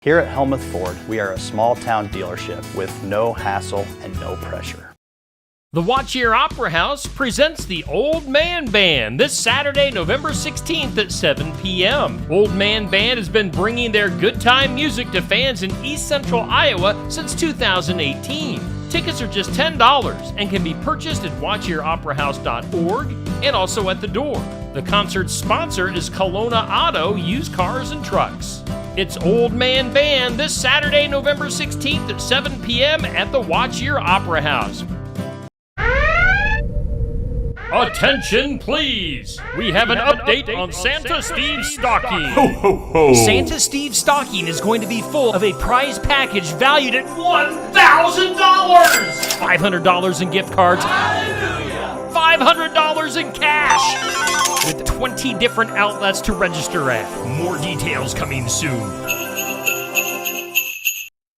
Here at Helmuth Ford, we are a small-town dealership with no hassle and no pressure. The Watch Your Opera House presents the Old Man Band this Saturday, November 16th at 7 p.m. Old Man Band has been bringing their good time music to fans in East Central Iowa since 2018. Tickets are just $10 and can be purchased at watchyouroperahouse.org and also at the door. The concert's sponsor is Kelowna Auto Used Cars and Trucks. It's Old Man Band this Saturday, November 16th at 7 p.m. at the Watch Your Opera House. Attention, please! We have an update on Santa Steve's stocking. Ho, ho, ho! Santa Steve's stocking is going to be full of a prize package valued at $1,000! $500 in gift cards. Hallelujah! $500 in cash! With 20 different outlets to register at. More details coming soon.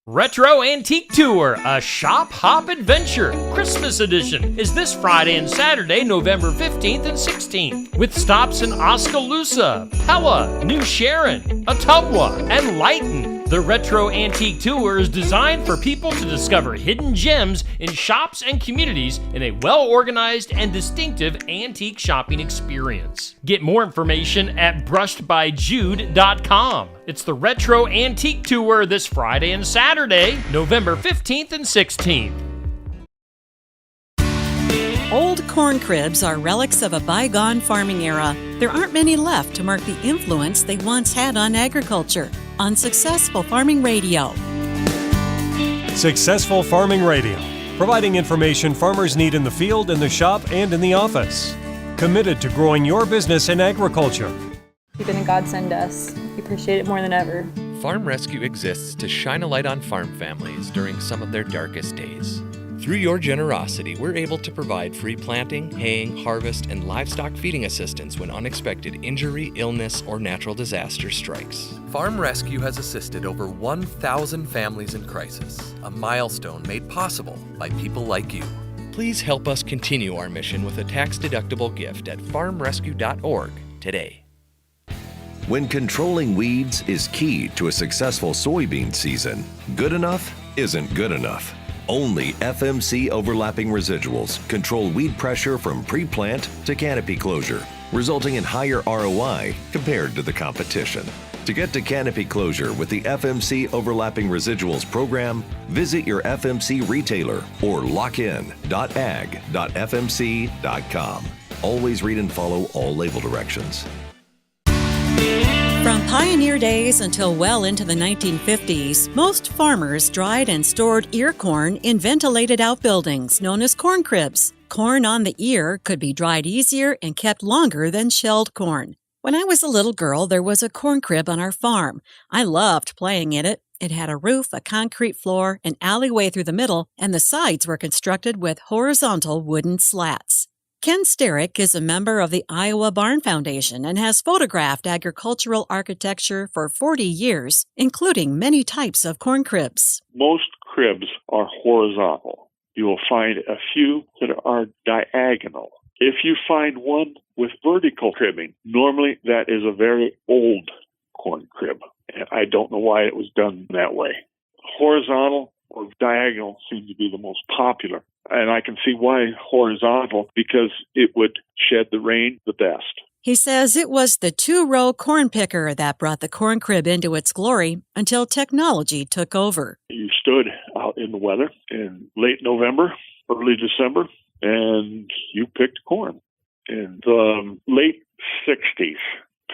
Retro Antique Tour, a shop hop adventure, Christmas edition, is this Friday and Saturday, November 15th and 16th, with stops in Oskaloosa, Pella, New Sharon, Ottumwa, and Lytton. The Retro Antique Tour is designed for people to discover hidden gems in shops and communities in a well-organized and distinctive antique shopping experience. Get more information at brushedbyjude.com. It's the Retro Antique Tour this Friday and Saturday, November 15th and 16th. Old corn cribs are relics of a bygone farming era. There aren't many left to mark the influence they once had on agriculture. On Successful Farming Radio. Successful Farming Radio, providing information farmers need in the field, in the shop, and in the office. Committed to growing your business in agriculture. You've been a godsend to us. We appreciate it more than ever. Farm Rescue exists to shine a light on farm families during some of their darkest days. Through your generosity, we're able to provide free planting, haying, harvest, and livestock feeding assistance when unexpected injury, illness, or natural disaster strikes. Farm Rescue has assisted over 1,000 families in crisis, a milestone made possible by people like you. Please help us continue our mission with a tax-deductible gift at farmrescue.org today. When controlling weeds is key to a successful soybean season, good enough isn't good enough. Only FMC overlapping residuals control weed pressure from pre-plant to canopy closure, resulting in higher ROI compared to the competition. To get to canopy closure with the FMC Overlapping Residuals program, visit your FMC retailer or lockin.ag.fmc.com. Always read and follow all label directions. From pioneer days until well into the 1950s, most farmers dried and stored ear corn in ventilated outbuildings known as corn cribs. Corn on the ear could be dried easier and kept longer than shelled corn. When I was a little girl, there was a corn crib on our farm. I loved playing in it. It had a roof, a concrete floor, an alleyway through the middle, and the sides were constructed with horizontal wooden slats. Ken Sterick is a member of the Iowa Barn Foundation and has photographed agricultural architecture for 40 years, including many types of corn cribs. Most cribs are horizontal. You will find a few that are diagonal. If you find one with vertical cribbing, normally that is a very old corn crib. And I don't know why it was done that way. Horizontal or diagonal seem to be the most popular. And I can see why horizontal, because it would shed the rain the best. He says it was the two-row corn picker that brought the corn crib into its glory until technology took over. You stood out in the weather in late November, early December, and you picked corn. In the late 60s,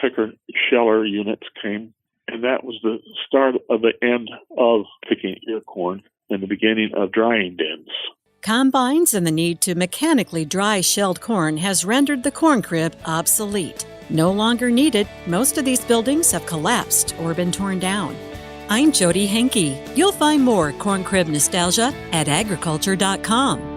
picker-sheller units came, and that was the start of the end of picking ear corn and the beginning of drying bins. Combines and the need to mechanically dry shelled corn has rendered the corn crib obsolete. No longer needed, most of these buildings have collapsed or been torn down. I'm Jody Henke. You'll find more corn crib nostalgia at agriculture.com.